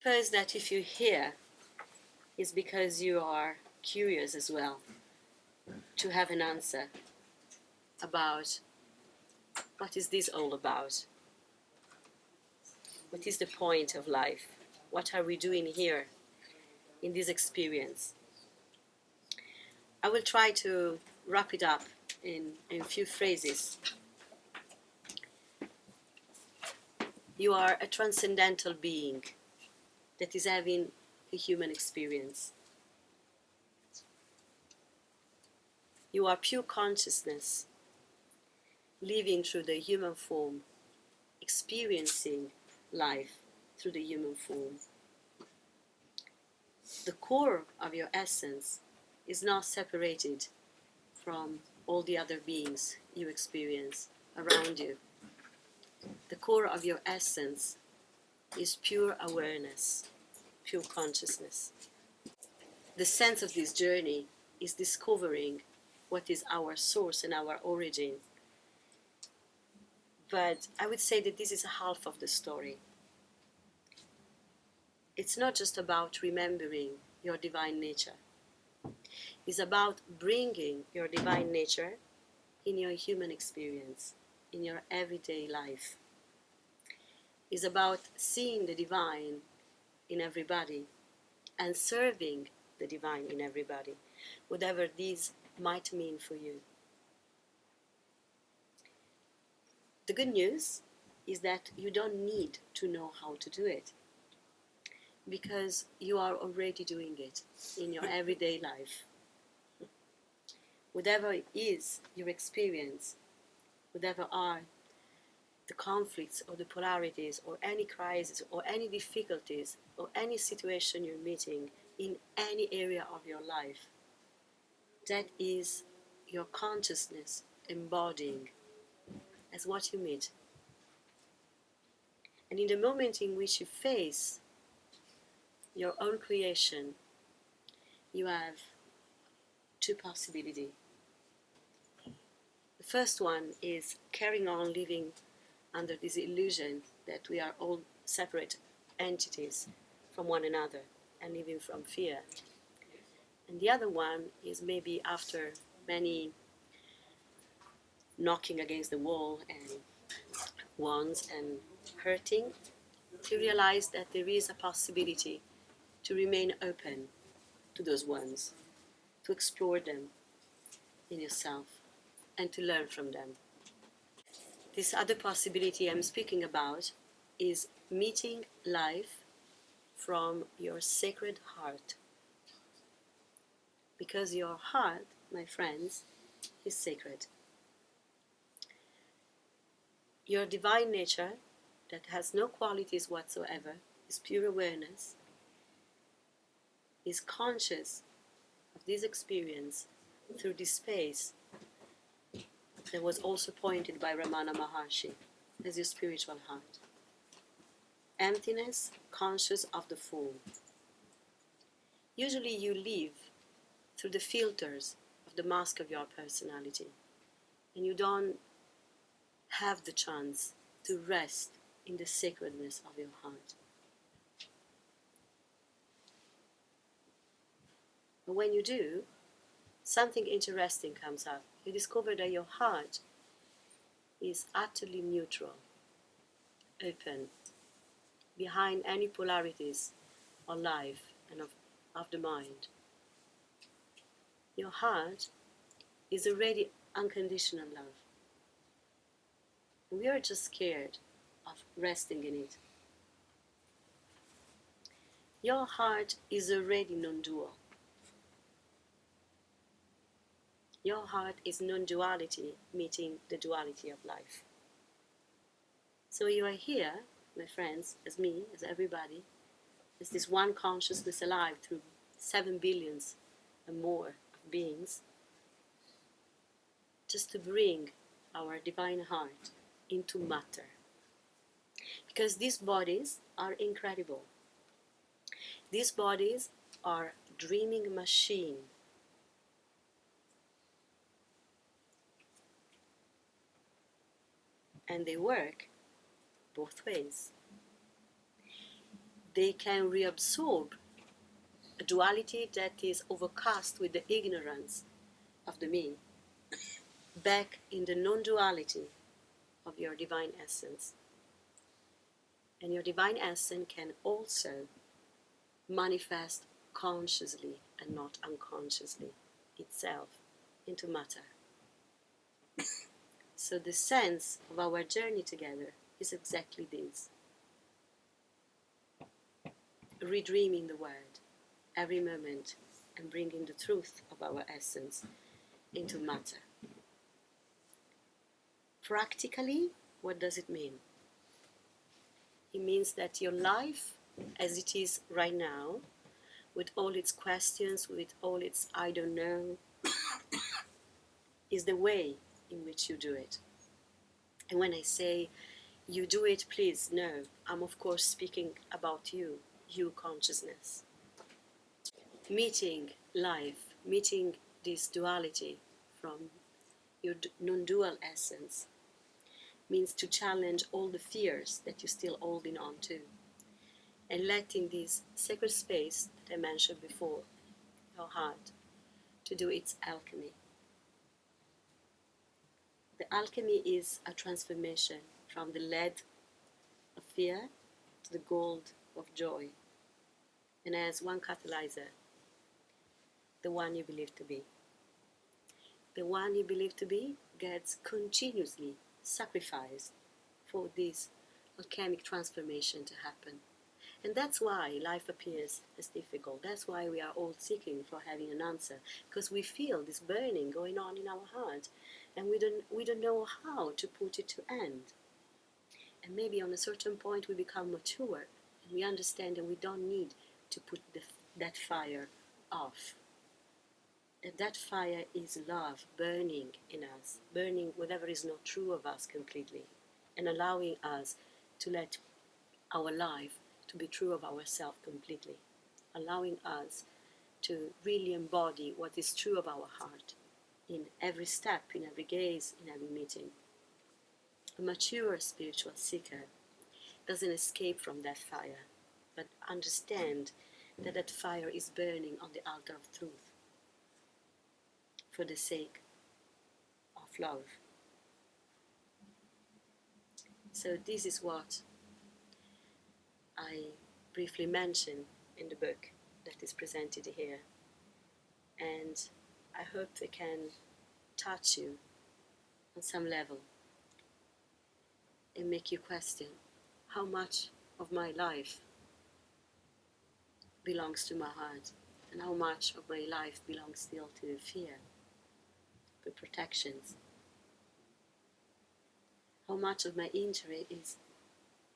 suppose that if you're here, it's because you are curious as well to have an answer about what is this all about? What is the point of life? What are we doing here in this experience? I will try to wrap it up in a few phrases. You are a transcendental being that is having a human experience. You are pure consciousness, living through the human form, experiencing life through the human form. The core of your essence is not separated from all the other beings you experience around you. The core of your essence is pure awareness, pure consciousness. The sense of this journey is discovering what is our source and our origin. But I would say that this is half of the story. It's not just about remembering your divine nature. It's about bringing your divine nature in your human experience, in your everyday life. It's about seeing the divine in everybody and serving the divine in everybody, whatever this might mean for you. The good news is that you don't need to know how to do it, because you are already doing it in your everyday life. Whatever it is your experience, whatever are the conflicts or the polarities or any crisis or any difficulties or any situation you're meeting in any area of your life, that is your consciousness embodying as what you meet. And in the moment in which you face your own creation, you have two possibilities. The first one is carrying on living under this illusion that we are all separate entities from one another and living from fear. And the other one is maybe after many knocking against the wall and wounds and hurting, to realize that there is a possibility to remain open to those wounds, to explore them in yourself and to learn from them. This other possibility I'm speaking about is meeting life from your sacred heart. Because your heart, my friends, is sacred. Your divine nature, that has no qualities whatsoever, is pure awareness, is conscious of this experience through this space that was also pointed by Ramana Maharshi as your spiritual heart. Emptiness, conscious of the form. Usually you live through the filters of the mask of your personality, and you don't have the chance to rest in the sacredness of your heart. But when you do, something interesting comes up. You discover that your heart is utterly neutral, open, behind any polarities of life and of the mind. Your heart is already unconditional love. We are just scared of resting in it. Your heart is already non-dual. Your heart is non-duality meeting the duality of life. So you are here, my friends, as me, as everybody, as this one consciousness alive through 7 billions and more of beings, just to bring our divine heart into matter. Because these bodies are incredible. These bodies are dreaming machines. And they work both ways. they can reabsorb a duality that is overcast with the ignorance of the me, back in the non-duality of your divine essence. And your divine essence can also manifest consciously and not unconsciously itself into matter. So the sense of our journey together is exactly this: redreaming the world every moment and bringing the truth of our essence into matter. Practically, what does it mean? It means that your life, as it is right now, with all its questions, with all its I don't know, is the way in which you do it. And when I say you do it, please know, I'm of course speaking about you consciousness. Meeting life, meeting this duality from your non-dual essence means to challenge all the fears that you're still holding on to, and letting this sacred space that I mentioned before, your heart, to do its alchemy. The alchemy is a transformation from the lead of fear to the gold of joy, and as one catalyzer, the one you believe to be. The one you believe to be gets continuously sacrificed for this alchemic transformation to happen. And that's why life appears as difficult. That's why we are all seeking for having an answer, because we feel this burning going on in our heart, and we don't know how to put it to end. And maybe on a certain point we become mature, and we understand that we don't need to put that fire off. That fire is love burning in us, burning whatever is not true of us completely, and allowing us to let our life to be true of ourselves completely, allowing us to really embody what is true of our heart in every step, in every gaze, in every meeting. A mature spiritual seeker doesn't escape from that fire, but understand that that fire is burning on the altar of truth for the sake of love. So this is what I briefly mention in the book that is presented here, and I hope they can touch you on some level and make you question how much of my life belongs to my heart, and how much of my life belongs still to fear, to protections, how much of my interest is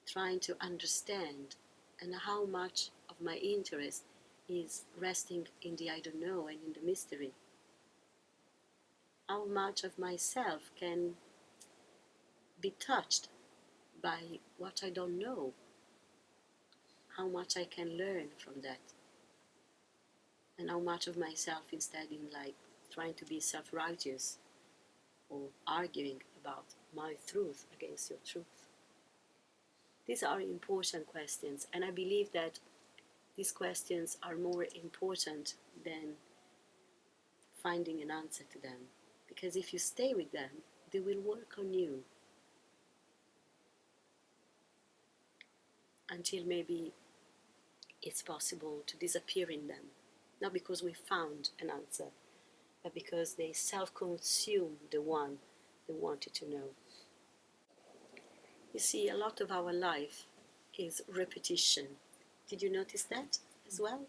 trying to understand, and how much of my interest is resting in the I don't know and in the mystery. How much of myself can be touched by what I don't know, how much I can learn from that, and how much of myself instead in like trying to be self-righteous or arguing about my truth against your truth. These are important questions, and I believe that these questions are more important than finding an answer to them, because if you stay with them, they will work on you until maybe it's possible to disappear in them, not because we found an answer, but because they self-consume the one they wanted to know. You see, a lot of our life is repetition. Did you notice that as well?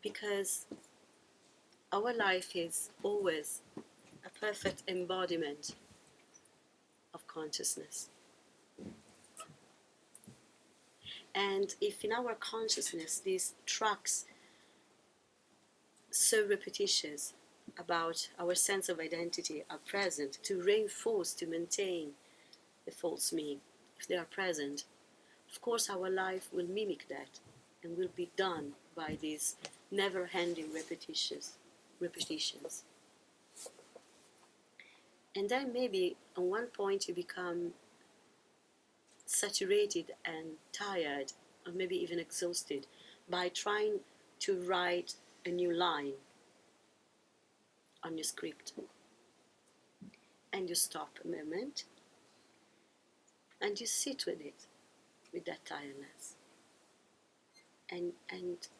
Because our life is always a perfect embodiment of consciousness. And if in our consciousness these tracks so repetitious about our sense of identity are present to reinforce, to maintain the false me, if they are present, of course our life will mimic that and will be done by these never-ending repetitions. And then maybe at one point you become saturated and tired or maybe even exhausted, by trying to write a new line on your script. And you stop a moment and you sit with it, with that tiredness. And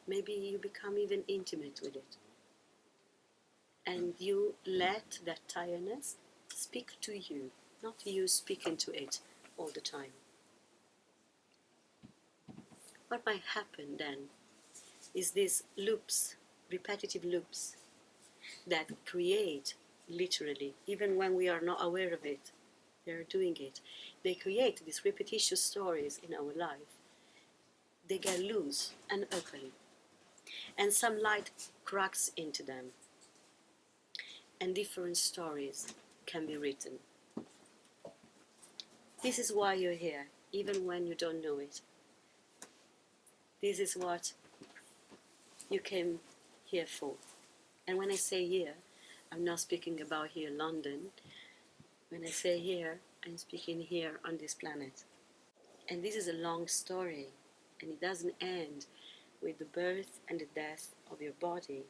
maybe you become even intimate with it. And you let that tiredness speak to you, not you speaking to it all the time. What might happen then is these loops, repetitive loops, that create, literally, even when we are not aware of it, they're doing it. They create these repetitious stories in our life. They get loose and open, and some light cracks into them, and different stories can be written. This is why you're here, even when you don't know it. This is what you came here for. And when I say here, I'm not speaking about here, London. When I say here, I'm speaking here on this planet. And this is a long story, and it doesn't end with the birth and the death of your body.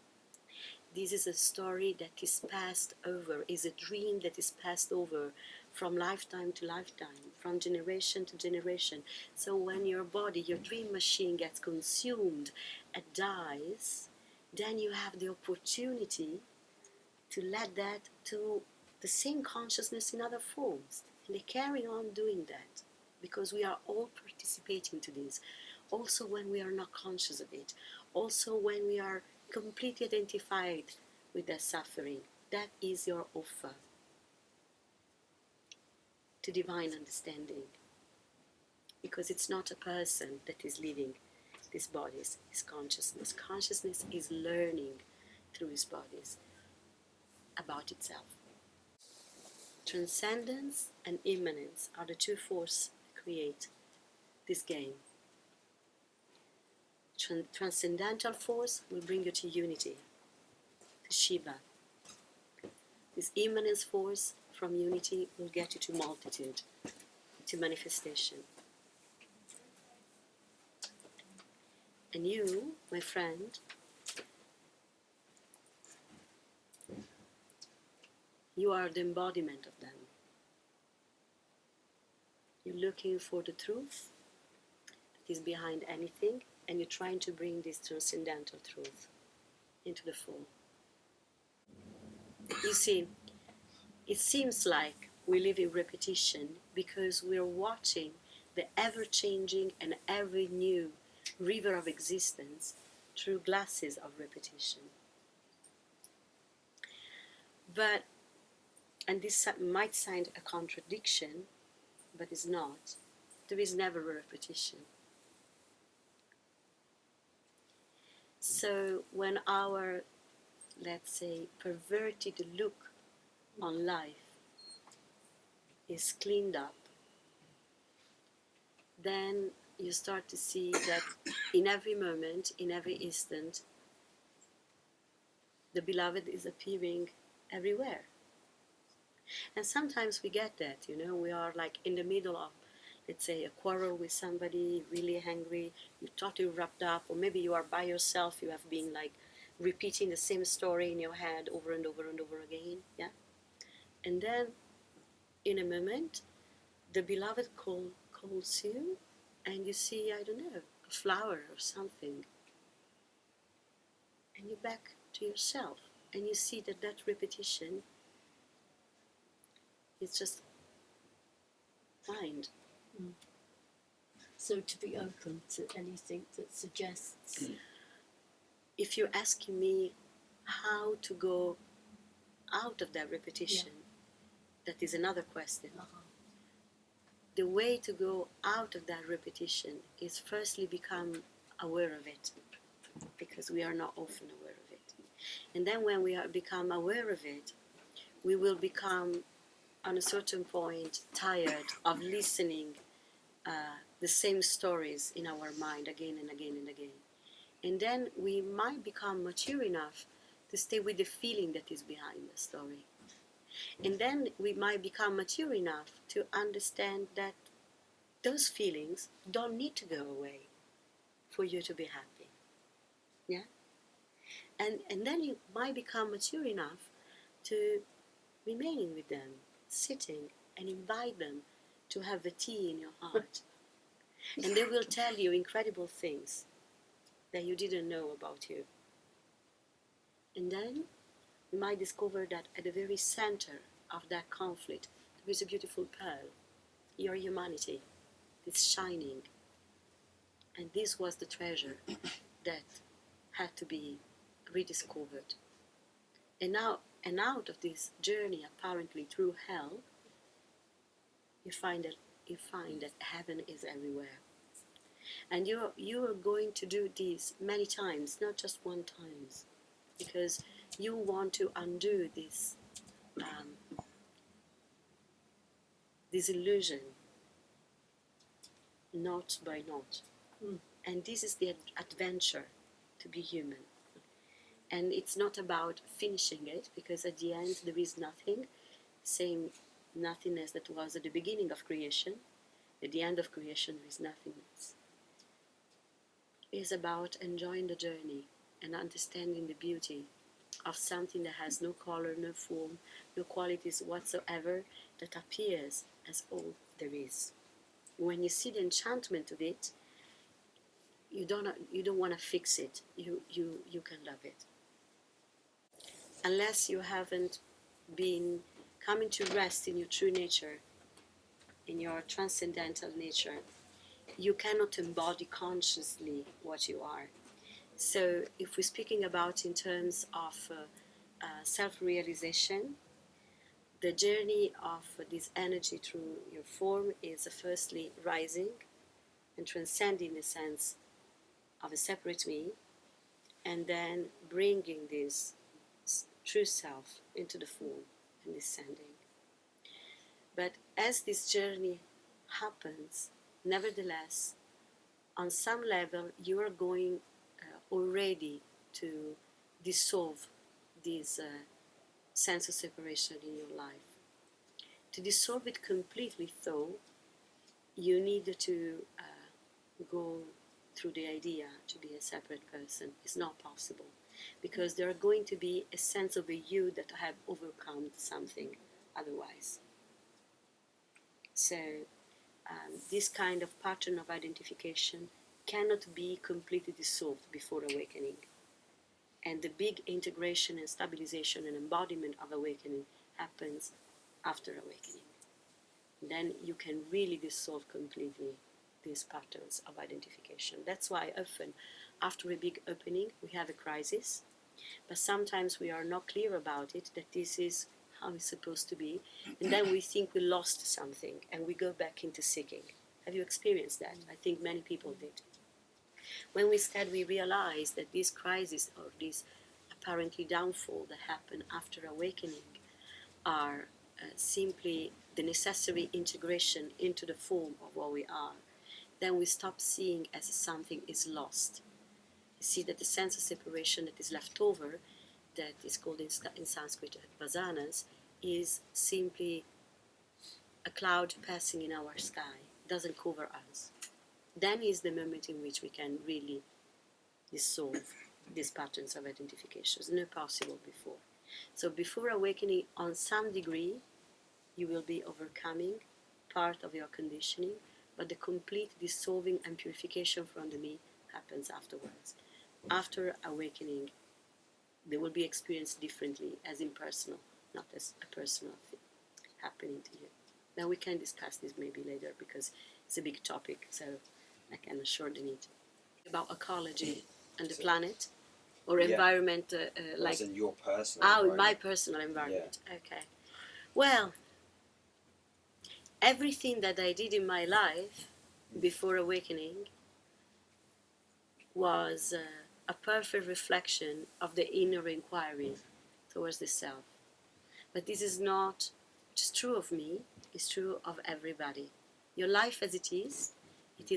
This is a story that is passed over, is a dream that is passed over from lifetime to lifetime, from generation to generation. So when your body, your dream machine gets consumed and dies, then you have the opportunity to let that to the same consciousness in other forms. And they carry on doing that because we are all participating to this. Also when we are not conscious of it. Also when we are completely identified with their suffering. That is your offer to divine understanding. Because it's not a person that is living these bodies, it's consciousness. Consciousness is learning through his bodies about itself. Transcendence and immanence are the two forces that create this game. Transcendental force will bring you to unity, to Shiva. This immanence force from unity will get you to multitude, to manifestation. And you, my friend, you are the embodiment of them. You're looking for the truth that is behind anything, and you're trying to bring this transcendental truth into the full. You see, it seems like we live in repetition because we're watching the ever-changing and ever-new river of existence through glasses of repetition. But, and this might sound a contradiction, but it's not. There is never a repetition. So when our, let's say, perverted look on life is cleaned up, then you start to see that in every moment, in every instant, the beloved is appearing everywhere. And sometimes we get that, we are like in the middle of, let's say, a quarrel with somebody, really angry, you totally wrapped up, or maybe you are by yourself, you have been like repeating the same story in your head over and over and over again, yeah? And then, in a moment, the beloved calls you, and you see, I don't know, a flower or something, and you're back to yourself, and you see that that repetition is just mind. Mm. So to be open to anything that suggests... If you're asking me how to go out of that repetition, that is another question. The way to go out of that repetition is firstly become aware of it, because we are not often aware of it. And then when we become aware of it, we will become, on a certain point, tired of listening the same stories in our mind again and again and again. And then we might become mature enough to stay with the feeling that is behind the story. And then we might become mature enough to understand that those feelings don't need to go away. for you to be happy. Yeah? And then you might become mature enough to remaining with them, sitting and invite them to have the tea in your heart. And they will tell you incredible things that you didn't know about you. And then you might discover that at the very center of that conflict, there is a beautiful pearl, your humanity, it's shining. And this was the treasure that had to be rediscovered. And now, and out of this journey, apparently through hell, you find that heaven is everywhere. And you are going to do this many times, not just one time, because you want to undo this this illusion, knot by knot. And this is the adventure to be human. And it's not about finishing it, because at the end there is nothing, same nothingness that was at the beginning of creation. At the end of creation there is nothingness. It's about enjoying the journey and understanding the beauty of something that has no color, no form, no qualities whatsoever, that appears as all there is. When you see the enchantment of it, you don't want to fix it. You can love it. Unless you haven't been coming to rest in your true nature, in your transcendental nature, you cannot embody consciously what you are. So if we're speaking about in terms of self-realization, the journey of this energy through your form is firstly rising and transcending the sense of a separate me, and then bringing this true self into the form and descending. But as this journey happens, nevertheless, on some level, you are going already to dissolve this sense of separation in your life. To dissolve it completely, though, you need to go through the idea to be a separate person. It's not possible, because there are going to be a sense of a you that have overcome something otherwise. So this kind of pattern of identification cannot be completely dissolved before awakening. And the big integration and stabilization and embodiment of awakening happens after awakening. Then you can really dissolve completely these patterns of identification. That's why often after a big opening we have a crisis, but sometimes we are not clear about it, that this is how it's supposed to be, and then we think we lost something and we go back into seeking. Have you experienced that? I think many people did. When instead we realize that this crisis or this apparently downfall that happen after awakening are simply the necessary integration into the form of what we are, then we stop seeing as something is lost. You see that the sense of separation that is left over, that is called in Sanskrit vasanas, is simply a cloud passing in our sky. It doesn't cover us. Then is the moment in which we can really dissolve these patterns of identifications. Not possible before. So before awakening, on some degree, you will be overcoming part of your conditioning, but the complete dissolving and purification from the me happens afterwards. After awakening, they will be experienced differently, as impersonal, not as a personal thing happening to you. Now we can discuss this maybe later, because it's a big topic, so I can shorten it. About ecology and the planet, or environment, like in your personal environment. my personal environment. Yeah. Okay. Well, everything that I did in my life before awakening was a perfect reflection of the inner inquiry towards the self. But this is not just true of me, it's true of everybody. Your life as it is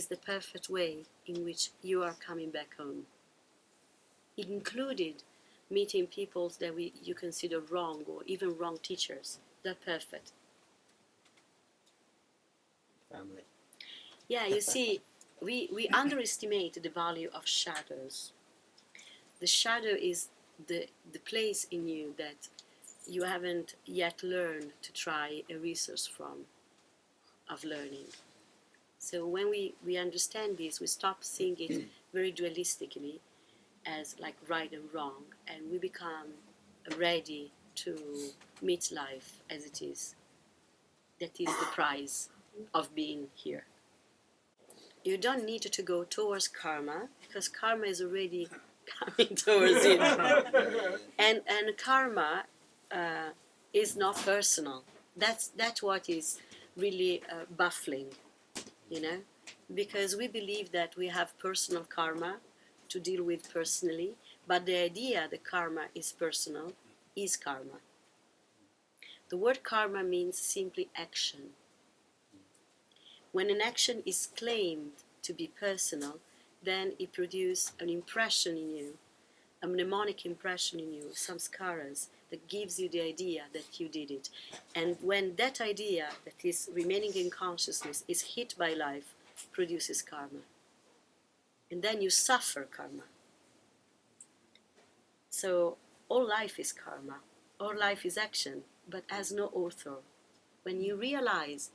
the perfect way in which you are coming back home. It included meeting people that you consider wrong, or even wrong teachers. They're perfect. Family. Yeah, you see, we underestimate the value of shadows. The shadow is the place in you that you haven't yet learned to try a resource from, of learning. So when we understand this, we stop seeing it very dualistically as like right and wrong, and we become ready to meet life as it is. That is the prize of being here. You don't need to go towards karma, because karma is already coming towards you. And karma is not personal. That's what is really baffling, you know, because we believe that we have personal karma to deal with personally, but the idea that karma is personal is karma. The word karma means simply action. When an action is claimed to be personal, then it produces an impression in you, a mnemonic impression in you, samskaras, that gives you the idea that you did it. And when that idea that is remaining in consciousness is hit by life, produces karma. And then you suffer karma. So all life is karma, all life is action, but has no author. When you realize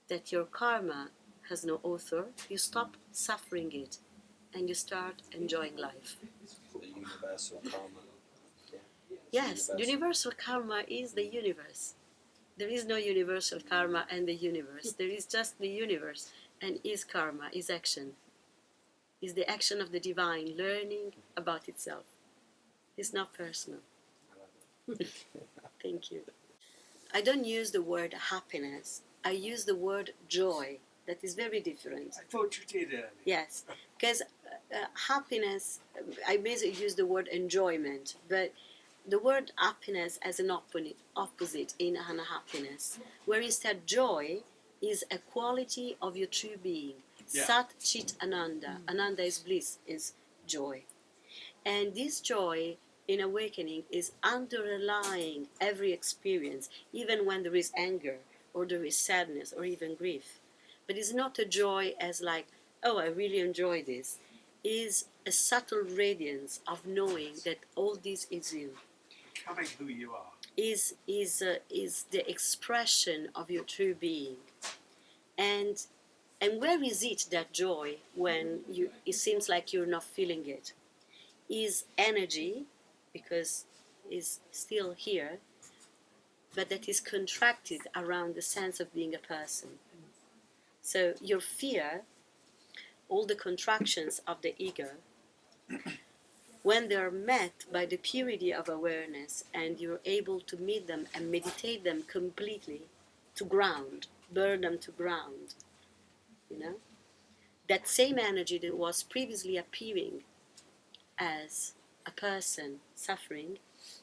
that your karma has no author, you stop suffering it and you start enjoying life. The universal karma. Yes, universal karma is the universe. There is no universal karma and the universe. There is just the universe, and is karma, is action. Is the action of the divine learning about itself. It's not personal. Thank you. I don't use the word happiness. I use the word joy. That is very different. I thought you did earlier. Yes, because happiness, I basically use the word enjoyment, but the word happiness has an opposite in unhappiness, where instead joy is a quality of your true being. Yeah. Sat Chit Ananda. Ananda is bliss, is joy. And this joy in awakening is underlying every experience, even when there is anger, or there is sadness, or even grief. But it's not a joy as like, oh, I really enjoy this. Is a subtle radiance of knowing that all this is you. Becoming who you are. Is the expression of your true being. And where is it, that joy, when it seems like you're not feeling it? Is energy, because is still here, but that is contracted around the sense of being a person. So your fear, all the contractions of the ego, when they are met by the purity of awareness and you're able to meet them and meditate them completely to ground, burn them to ground, you know, that same energy that was previously appearing as a person suffering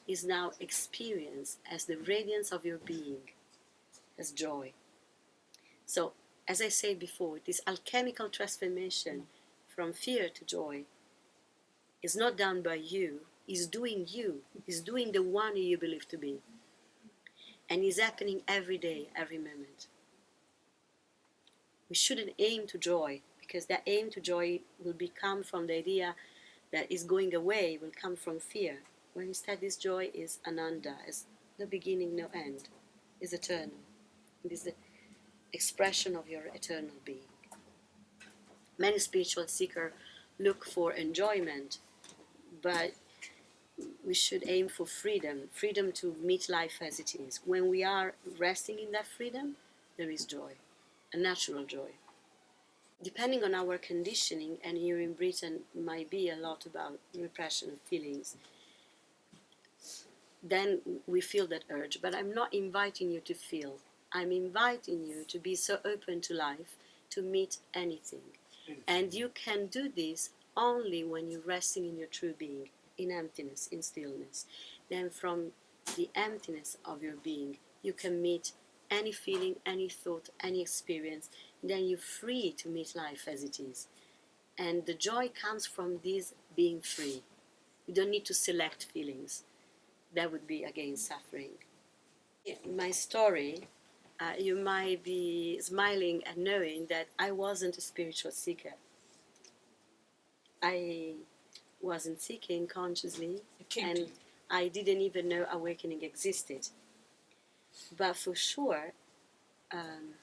is now experienced as the radiance of your being, as joy. So, as I said before, this alchemical transformation from fear to joy is not done by you, is doing you, is doing the one you believe to be. And is happening every day, every moment. We shouldn't aim to joy, because that aim to joy will become from the idea that is going away, will come from fear. When instead this joy is ananda, is no beginning, no end, is eternal. It is the expression of your eternal being. Many spiritual seekers look for enjoyment, but we should aim for freedom, freedom to meet life as it is. When we are resting in that freedom, there is joy, a natural joy. Depending on our conditioning, and here in Britain might be a lot about repression of feelings, then we feel that urge. But I'm not inviting you to feel. I'm inviting you to be so open to life, to meet anything. And you can do this only when you're resting in your true being, in emptiness, in stillness. Then from the emptiness of your being, you can meet any feeling, any thought, any experience. Then you're free to meet life as it is. And the joy comes from this being free. You don't need to select feelings. That would be, again, suffering. My story you might be smiling and knowing that I wasn't a spiritual seeker. I wasn't seeking consciously, and I didn't even know awakening existed. But for sure, an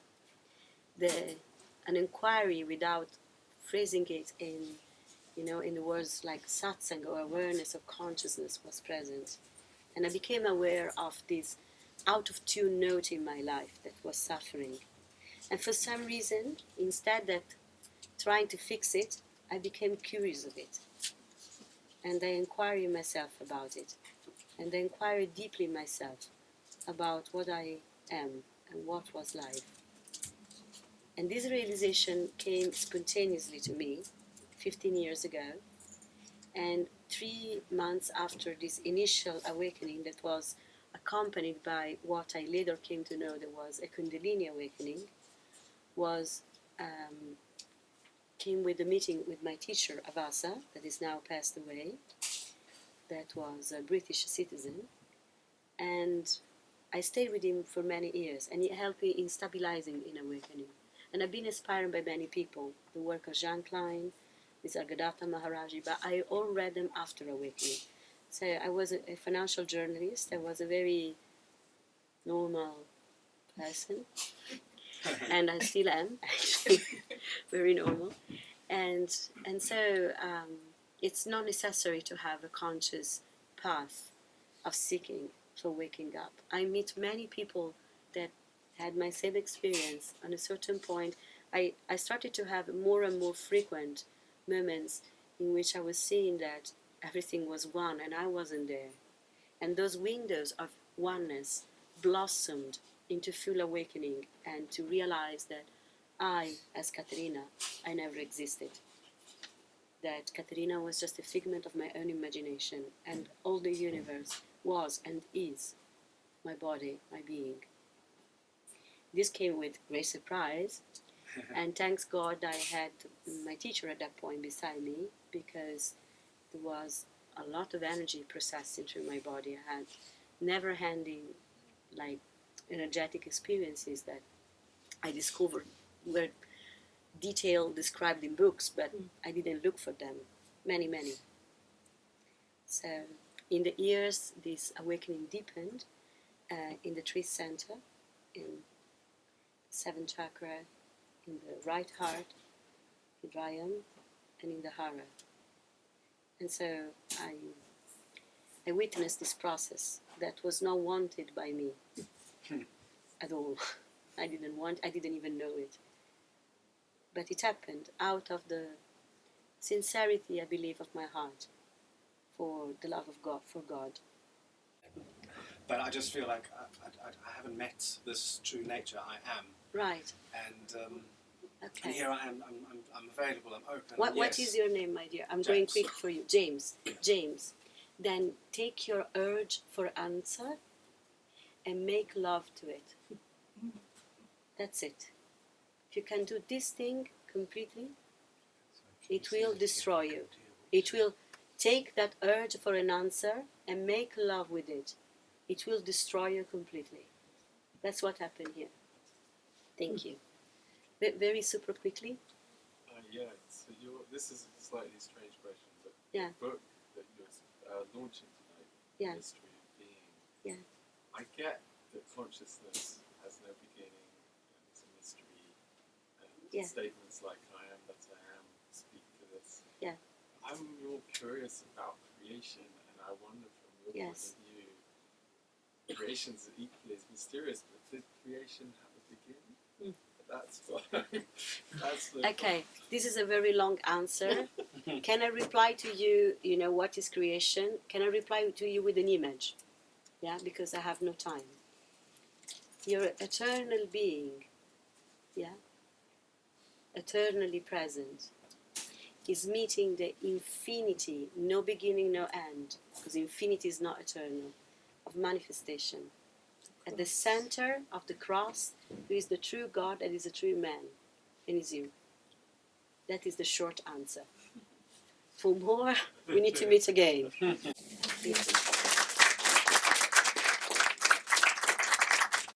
inquiry without phrasing it in the words like satsang or awareness of consciousness was present. And I became aware of this out of tune note in my life that was suffering. And for some reason, instead of trying to fix it, I became curious of it. And I inquired myself about it. And I inquired deeply myself about what I am and what was life. And this realization came spontaneously to me 15 years ago. And 3 months after this initial awakening that was accompanied by what I later came to know there was a Kundalini awakening, came with a meeting with my teacher, Avasa, that is now passed away, that was a British citizen. And I stayed with him for many years, and he helped me in stabilizing in awakening. And I've been inspired by many people, the work of Jean Klein, Nisargadatta Maharaji, but I all read them after awakening. So I was a financial journalist. I was a very normal person, and I still am, actually, very normal. And so it's not necessary to have a conscious path of seeking for waking up. I meet many people that had my same experience. On a certain point, I started to have more and more frequent moments in which I was seeing that everything was one and I wasn't there. And those windows of oneness blossomed into full awakening, and to realize that I, as Caterina, I never existed. That Caterina was just a figment of my own imagination, and all the universe was and is my body, my being. This came with great surprise, and thanks God I had my teacher at that point beside me, because there was a lot of energy processing through my body. I had never-ending, like, energetic experiences that I discovered were detailed, described in books, but I didn't look for them. Many. So in the years, this awakening deepened in the tree center, in seventh chakra, in the right heart, Hridayam, and in the Hara. And so I witnessed this process that was not wanted by me at all. I didn't even know it. But it happened out of the sincerity, I believe, of my heart for the love of God, for God. But I just feel like I haven't met this true nature I am. Right. And Okay. here I am. I'm available. I'm open. What is your name, my dear? I'm James. going quick for you. James. Then take your urge for answer and make love to it. That's it. If you can do this thing completely, it will destroy you. It will take that urge for an answer and make love with it. It will destroy you completely. That's what happened here. Thank you. Very super quickly. Yeah, so this is a slightly strange question, but Yeah. the book that you're launching tonight, Yeah. The Mystery of Being, Yeah. I get that consciousness has no beginning, and it's a mystery, and Yeah. statements like I am that I am speak to this. Yeah. I'm more curious about creation, and I wonder from your Yes. point of view, creation's equally as mysterious, but did creation have a beginning? That's what. That's the Okay, this is a very long answer. Can I reply to you, what is creation? Can I reply to you with an image? Yeah, because I have no time. Your eternal being, yeah, eternally present, is meeting the infinity, no beginning, no end, because infinity is not eternal, of manifestation. At the center of the cross, there is the true God that is a true man, and is you. That is the short answer. For more, we need to meet again.